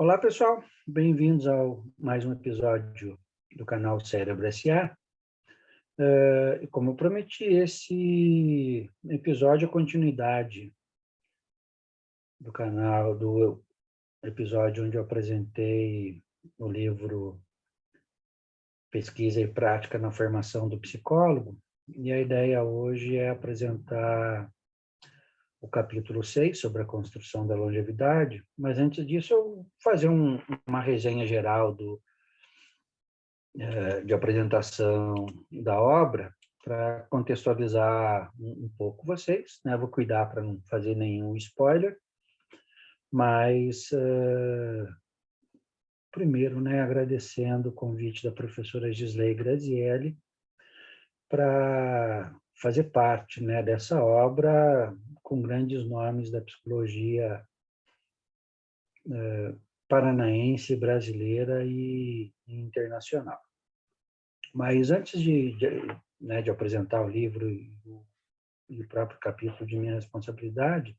Olá, pessoal. Bem-vindos ao mais um episódio do canal Cérebro S.A. E como eu prometi, esse episódio é continuidade do canal, do episódio onde eu apresentei o livro Pesquisa e Prática na Formação do Psicólogo. E a ideia hoje é apresentar o capítulo 6 sobre a construção da longevidade, mas antes disso eu fazer uma resenha geral de apresentação da obra para contextualizar um pouco vocês, né? Vou cuidar para não fazer nenhum spoiler, mas primeiro, né, agradecendo o convite da professora Gisley Grazielli para fazer parte, né, dessa obra com grandes nomes da psicologia paranaense, brasileira e internacional. Mas antes de apresentar o livro e o próprio capítulo de minha responsabilidade,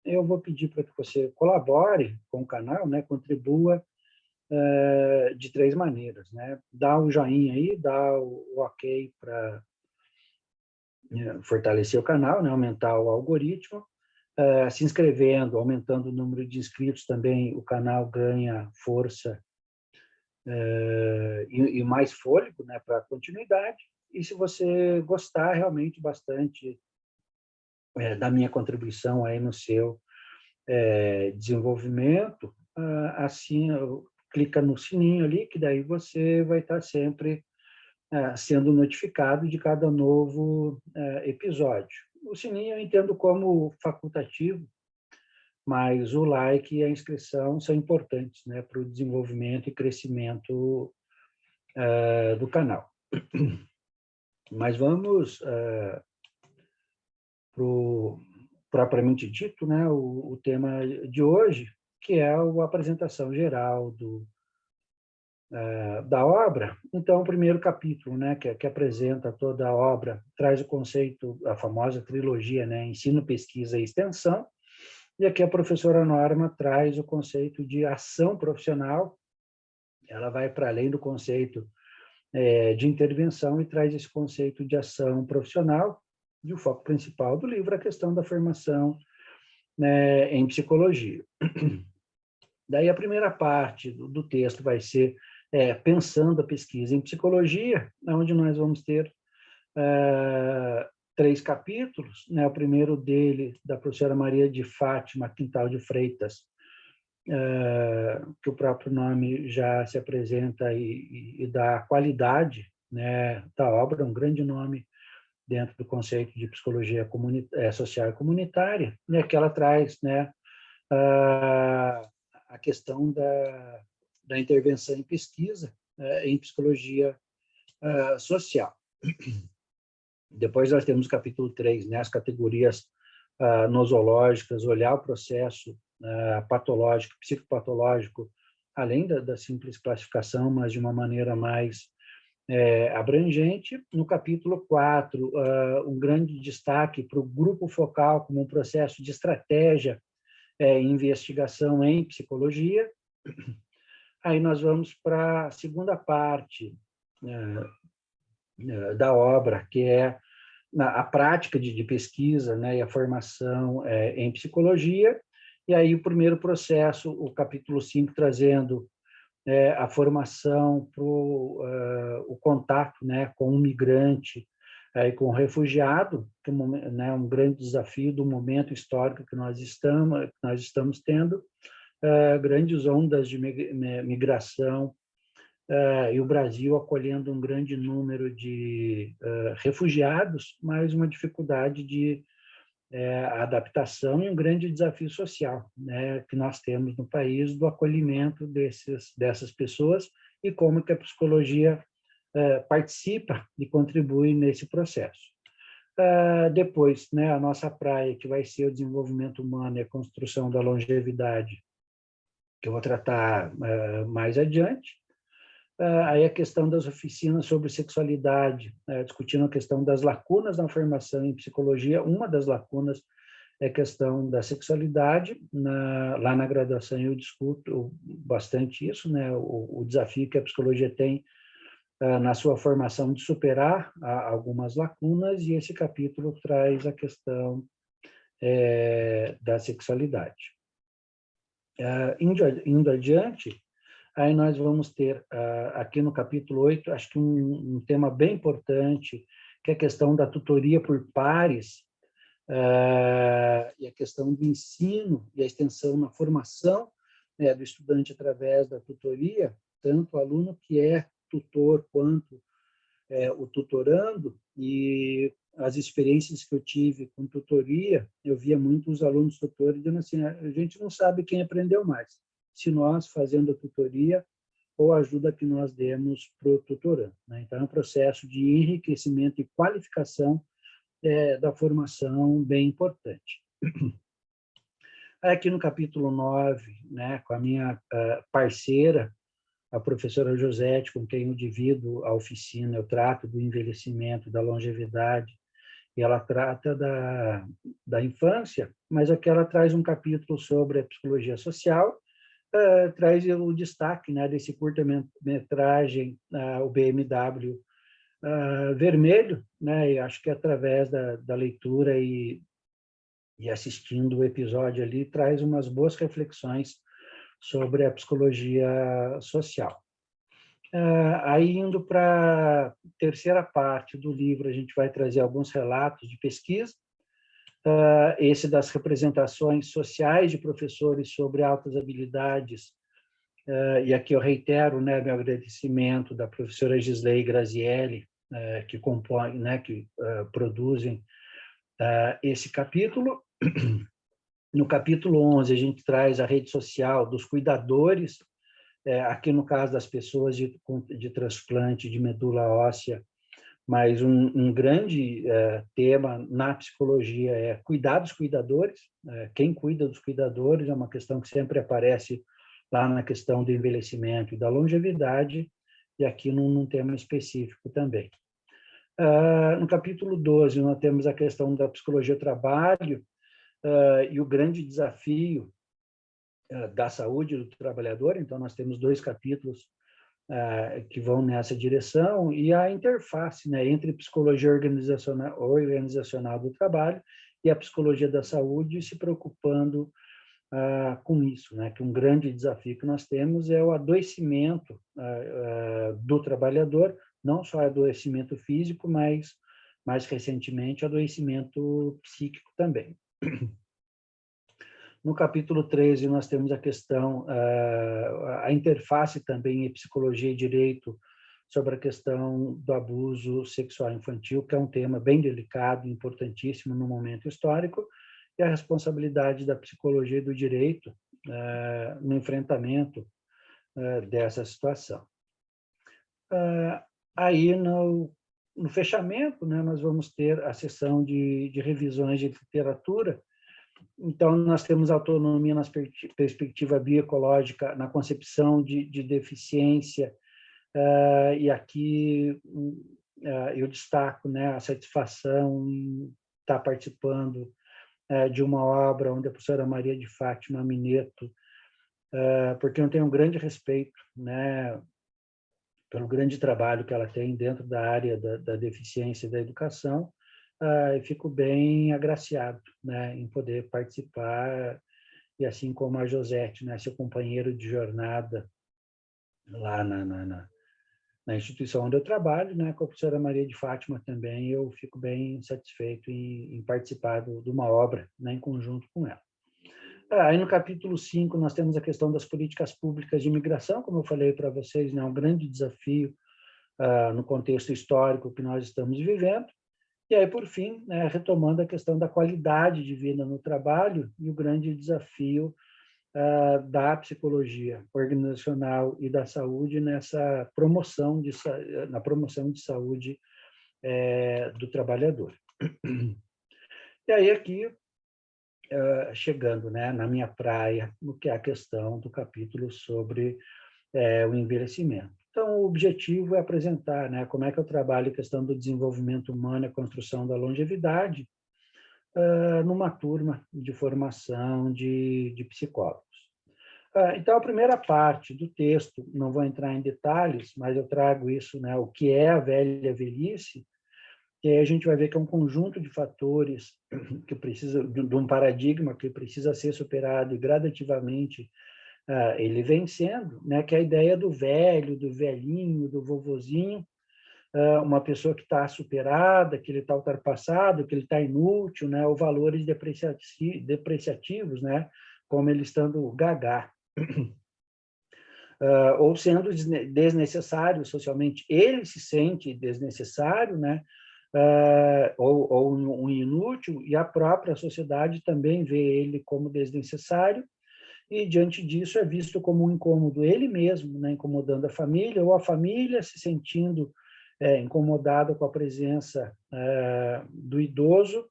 eu vou pedir para que você colabore com o canal, né, contribua de três maneiras, né? Dá o joinha aí, dá o ok para fortalecer o canal, né, aumentar o algoritmo, se inscrevendo, aumentando o número de inscritos também, o canal ganha força e mais fôlego, né, para a continuidade. E se você gostar realmente bastante da minha contribuição aí no seu desenvolvimento, assim, clica no sininho ali, que daí você vai estar sempre sendo notificado de cada novo episódio. O sininho eu entendo como facultativo, mas o like e a inscrição são importantes, né, para o desenvolvimento e crescimento do canal. Mas vamos para o propriamente dito, né, o tema de hoje, que é a apresentação geral da obra. Então, o primeiro capítulo, né, que apresenta toda a obra, traz o conceito, a famosa trilogia, né, ensino, pesquisa e extensão, e aqui a professora Norma traz o conceito de ação profissional. Ela vai para além do conceito de intervenção e traz esse conceito de ação profissional, e o foco principal do livro é a questão da formação, né, em psicologia. Daí a primeira parte do texto vai ser pensando a pesquisa em psicologia, onde nós vamos ter três capítulos, né? O primeiro dele, da professora Maria de Fátima Quintal de Freitas, que o próprio nome já se apresenta e dá a qualidade, né, da obra, um grande nome dentro do conceito de psicologia social e comunitária, né, que ela traz, né, a questão da intervenção em pesquisa em psicologia social. Depois nós temos o capítulo 3, né, as categorias nosológicas, olhar o processo patológico, psicopatológico, além da simples classificação, mas de uma maneira mais abrangente. No capítulo 4, um grande destaque para o grupo focal como um processo de estratégia e investigação em psicologia. Aí nós vamos para a segunda parte da obra, que é a prática de pesquisa, né, e a formação em psicologia. E aí o primeiro processo, o capítulo 5, trazendo a formação para o contato, né, com um migrante e com um refugiado, que é né, um grande desafio do momento histórico que nós estamos tendo, grandes ondas de migração, e o Brasil acolhendo um grande número de refugiados, mas uma dificuldade de adaptação e um grande desafio social, né, que nós temos no país do acolhimento dessas pessoas e como que a psicologia participa e contribui nesse processo. Depois, né, a nossa praia, que vai ser o desenvolvimento humano e a construção da longevidade, que eu vou tratar mais adiante. Aí a questão das oficinas sobre sexualidade, discutindo a questão das lacunas na formação em psicologia. Uma das lacunas é a questão da sexualidade. Lá na graduação eu discuto bastante isso, né? O desafio que a psicologia tem na sua formação de superar algumas lacunas, e esse capítulo traz a questão da sexualidade. Indo adiante, aí nós vamos ter, aqui no capítulo 8, acho que um tema bem importante, que é a questão da tutoria por pares, e a questão do ensino e a extensão na formação, né, do estudante através da tutoria, tanto o aluno que é tutor quanto o tutorando. E as experiências que eu tive com tutoria, eu via muitos alunos tutores dizendo assim: a gente não sabe quem aprendeu mais, se nós fazendo a tutoria ou a ajuda que nós demos para o tutorando, né? Então, é um processo de enriquecimento e qualificação da formação bem importante. Aqui no capítulo 9, né, com a minha parceira, a professora Josete, com quem eu divido a oficina, eu trato do envelhecimento, da longevidade, e ela trata da infância, mas aqui ela traz um capítulo sobre a psicologia social, traz o destaque, né, desse curta-metragem, o BMW Vermelho, né, e acho que através da leitura e assistindo o episódio ali, traz umas boas reflexões sobre a psicologia social. Aí, indo para a terceira parte do livro, a gente vai trazer alguns relatos de pesquisa, esse das representações sociais de professores sobre altas habilidades, e aqui eu reitero, né, meu agradecimento da professora Gisley Grazielli, que compõem, né, que produzem esse capítulo. No capítulo 11, a gente traz a rede social dos cuidadores, aqui no caso das pessoas de transplante de medula óssea, mas um grande tema na psicologia é cuidar dos cuidadores. Quem cuida dos cuidadores é uma questão que sempre aparece lá na questão do envelhecimento e da longevidade, e aqui num tema específico também. No capítulo 12, nós temos a questão da psicologia do trabalho e o grande desafio da saúde do trabalhador. Então, nós temos 2 capítulos que vão nessa direção, e a interface, né, entre psicologia organizacional do trabalho e a psicologia da saúde, se preocupando com isso, né, que um grande desafio que nós temos é o adoecimento do trabalhador, não só adoecimento físico, mas, mais recentemente, adoecimento psíquico também. No capítulo 13, nós temos a questão, a interface também em psicologia e direito sobre a questão do abuso sexual infantil, que é um tema bem delicado e importantíssimo no momento histórico, e a responsabilidade da psicologia e do direito no enfrentamento dessa situação. Aí, no fechamento, né, nós vamos ter a sessão de revisões de literatura. Então, nós temos autonomia na perspectiva bioecológica, na concepção de deficiência, e aqui eu destaco, né, a satisfação em estar participando de uma obra onde a professora Maria de Fátima Mineto, porque eu tenho um grande respeito, né, pelo grande trabalho que ela tem dentro da área da deficiência e da educação, e fico bem agraciado, né, em poder participar, e assim como a Josete, né, seu companheiro de jornada lá na instituição onde eu trabalho, né, com a professora Maria de Fátima também, eu fico bem satisfeito em participar de uma obra, né, em conjunto com ela. Aí no capítulo 5 nós temos a questão das políticas públicas de imigração, como eu falei para vocês, né, um grande desafio no contexto histórico que nós estamos vivendo. E aí, por fim, né, retomando a questão da qualidade de vida no trabalho e o grande desafio da psicologia organizacional e da saúde nessa promoção na promoção de saúde do trabalhador. E aí aqui, chegando, né, na minha praia, no que é a questão do capítulo sobre o envelhecimento. Então, o objetivo é apresentar, né, como é que eu trabalho a questão do desenvolvimento humano e a construção da longevidade, numa turma de formação de psicólogos. Então, a primeira parte do texto, não vou entrar em detalhes, mas eu trago isso, né, o que é a velha velhice, e aí a gente vai ver que é um conjunto de fatores que precisa de um paradigma que precisa ser superado e gradativamente ele vem sendo, né, que é a ideia do velho, do velhinho, do vovozinho, uma pessoa que está superada, que ele está ultrapassado, que ele está inútil, né, ou valores depreciativos, né, como ele estando gaga, ou sendo desnecessário socialmente. Ele se sente desnecessário, né, ou um inútil, e a própria sociedade também vê ele como desnecessário, e diante disso é visto como um incômodo ele mesmo, né, incomodando a família, ou a família se sentindo incomodada com a presença do idoso,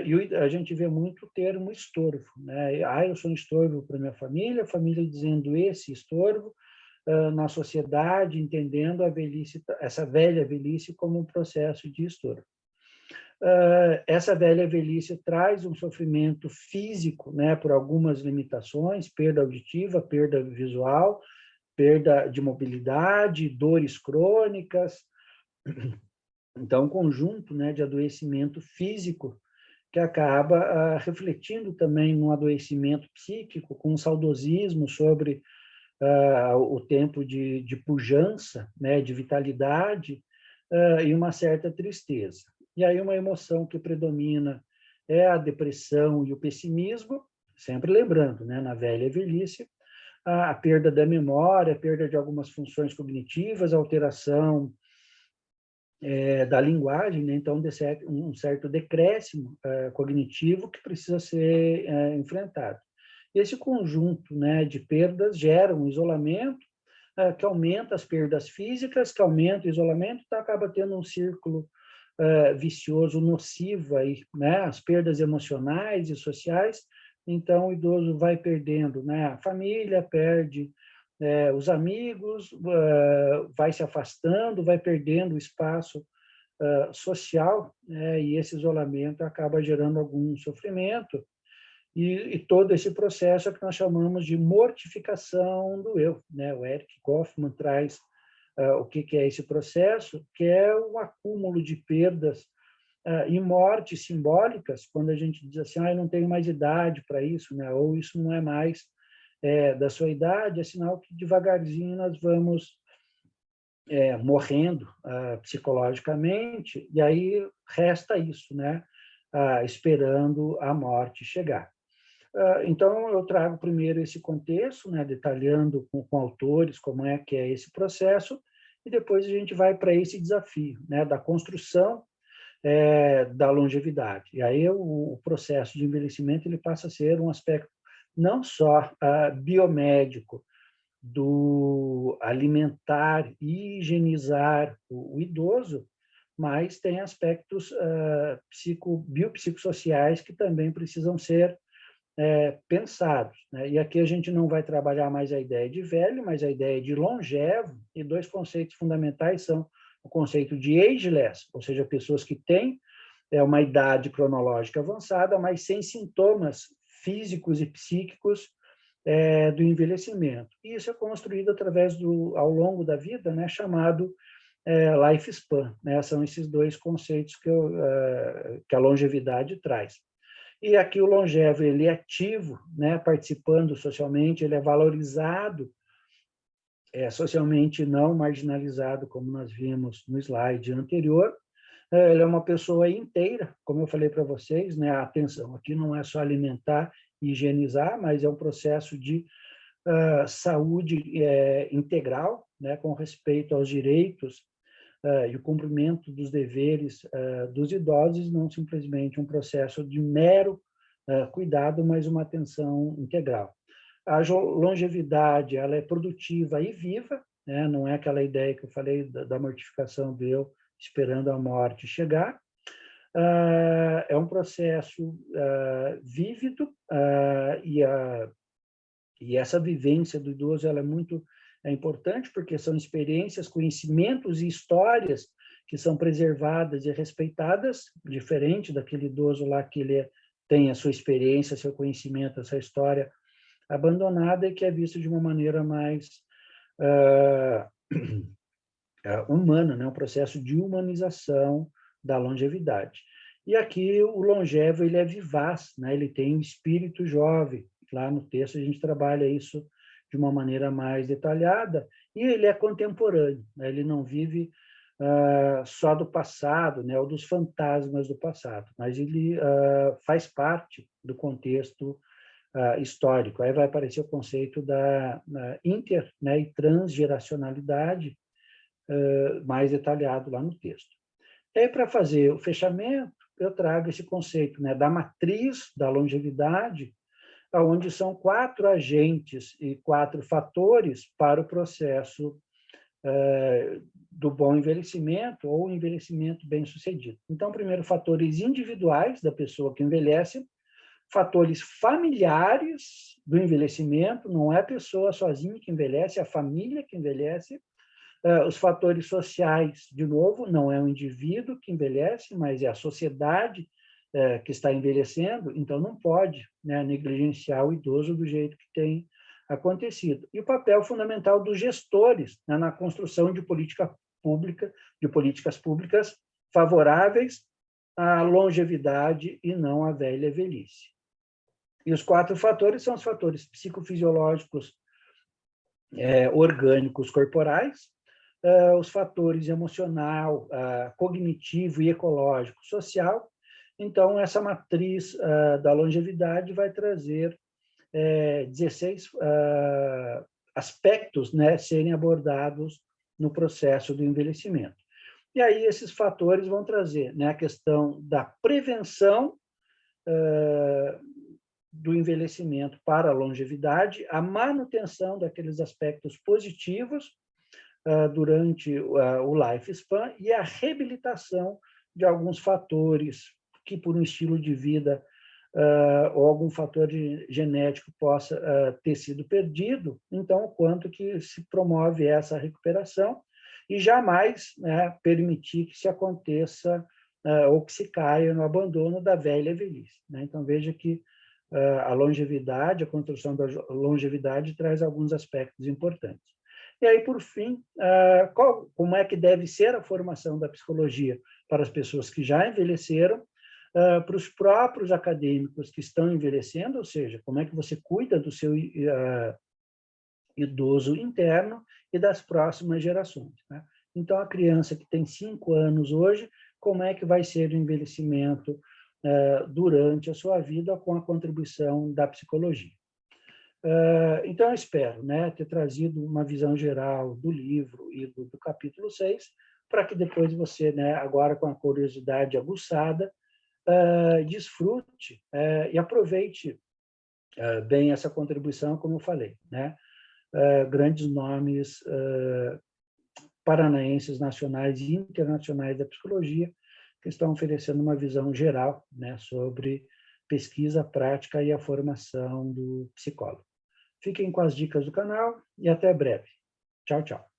e a gente vê muito o termo estorvo, né? Eu sou um estorvo para minha família, a família dizendo esse estorvo, na sociedade, entendendo a velhice, essa velha velhice como um processo de estorvo. Essa velha velhice traz um sofrimento físico, né, por algumas limitações, perda auditiva, perda visual, perda de mobilidade, dores crônicas. Então, um conjunto, né, de adoecimento físico que acaba refletindo também no adoecimento psíquico, com um saudosismo sobre o tempo de pujança, né, de vitalidade, e uma certa tristeza. E aí uma emoção que predomina é a depressão e o pessimismo, sempre lembrando, né, na velha velhice, a perda da memória, a perda de algumas funções cognitivas, a alteração da linguagem, né? Então um certo decréscimo cognitivo que precisa ser enfrentado. Esse conjunto, né, de perdas gera um isolamento que aumenta as perdas físicas, que aumenta o isolamento, então acaba tendo um círculo vicioso, nocivo aí, né? As perdas emocionais e sociais. Então o idoso vai perdendo, né? A família perde os amigos, vai se afastando, vai perdendo o espaço social, né? E esse isolamento acaba gerando algum sofrimento, e todo esse processo é que nós chamamos de mortificação do eu, né? O Eric Goffman traz o que é esse processo, que é o acúmulo de perdas e mortes simbólicas, quando a gente diz assim, eu não tenho mais idade para isso, né? Ou isso não é mais da sua idade, é sinal que devagarzinho nós vamos morrendo psicologicamente, e aí resta isso, né? Esperando a morte chegar. Então, eu trago primeiro esse contexto, né, detalhando com autores como é que é esse processo, e depois a gente vai para esse desafio, né, da construção da longevidade. E aí o processo de envelhecimento ele passa a ser um aspecto não só biomédico, do alimentar e higienizar o idoso, mas tem aspectos biopsicossociais que também precisam ser pensados, né? E aqui a gente não vai trabalhar mais a ideia de velho, mas a ideia de longevo, e dois conceitos fundamentais são o conceito de ageless, ou seja, pessoas que têm uma idade cronológica avançada, mas sem sintomas físicos e psíquicos do envelhecimento. E isso é construído através ao longo da vida, né, chamado lifespan, né? São esses dois conceitos que a longevidade traz. E aqui o longevo, ele é ativo, né, participando socialmente, ele é valorizado socialmente, não marginalizado, como nós vimos no slide anterior. Ele é uma pessoa inteira, como eu falei para vocês, né? Atenção, aqui não é só alimentar e higienizar, mas é um processo de saúde integral, né? Com respeito aos direitos e o cumprimento dos deveres dos idosos, não simplesmente um processo de mero cuidado, mas uma atenção integral. A longevidade, ela é produtiva e viva, né? Não é aquela ideia que eu falei da mortificação do eu esperando a morte chegar. É um processo vívido, e essa vivência do idoso ela é muito importante, porque são experiências, conhecimentos e histórias que são preservadas e respeitadas, diferente daquele idoso lá que ele tem a sua experiência, seu conhecimento, a sua história abandonada e que é visto de uma maneira mais humana, né? Um processo de humanização da longevidade. E aqui o longevo ele é vivaz, né? Ele tem um espírito jovem. Lá no texto a gente trabalha isso de uma maneira mais detalhada e ele é contemporâneo, né? Ele não vive só do passado, né? Ou dos fantasmas do passado, mas ele faz parte do contexto histórico. Aí vai aparecer o conceito da inter, né? E transgeracionalidade mais detalhado lá no texto. E aí, para fazer o fechamento, eu trago esse conceito, né, da matriz da longevidade, onde são 4 agentes e 4 fatores para o processo do bom envelhecimento ou envelhecimento bem-sucedido. Então, primeiro, fatores individuais da pessoa que envelhece, fatores familiares do envelhecimento, não é a pessoa sozinha que envelhece, é a família que envelhece, os fatores sociais, de novo, não é o indivíduo que envelhece, mas é a sociedade que está envelhecendo, então não pode, né, negligenciar o idoso do jeito que tem acontecido. E o papel fundamental dos gestores, né, na construção de políticas públicas favoráveis à longevidade e não à velha velhice. E os 4 fatores são os fatores psicofisiológicos orgânicos corporais, os fatores emocional, cognitivo e ecológico social. Então, essa matriz da longevidade vai trazer 16 aspectos, né, serem abordados no processo do envelhecimento. E aí esses fatores vão trazer, né, a questão da prevenção do envelhecimento para a longevidade, a manutenção daqueles aspectos positivos durante o lifespan e a reabilitação de alguns fatores que, por um estilo de vida ou algum fator genético possa ter sido perdido, então, o quanto que se promove essa recuperação e jamais, né, permitir que se aconteça ou que se caia no abandono da velha velhice, né? Então, veja que a longevidade, a construção da longevidade traz alguns aspectos importantes. E aí, por fim, como é que deve ser a formação da psicologia para as pessoas que já envelheceram, para os próprios acadêmicos que estão envelhecendo, ou seja, como é que você cuida do seu idoso interno e das próximas gerações, né? Então, a criança que tem 5 anos hoje, como é que vai ser o envelhecimento durante a sua vida com a contribuição da psicologia? Então, eu espero, né, ter trazido uma visão geral do livro e do capítulo 6, para que depois você, né, agora com a curiosidade aguçada, desfrute e aproveite bem essa contribuição, como eu falei, né? Grandes nomes paranaenses, nacionais e internacionais da psicologia, que estão oferecendo uma visão geral, né, sobre pesquisa, prática e a formação do psicólogo. Fiquem com as dicas do canal e até breve. Tchau, tchau.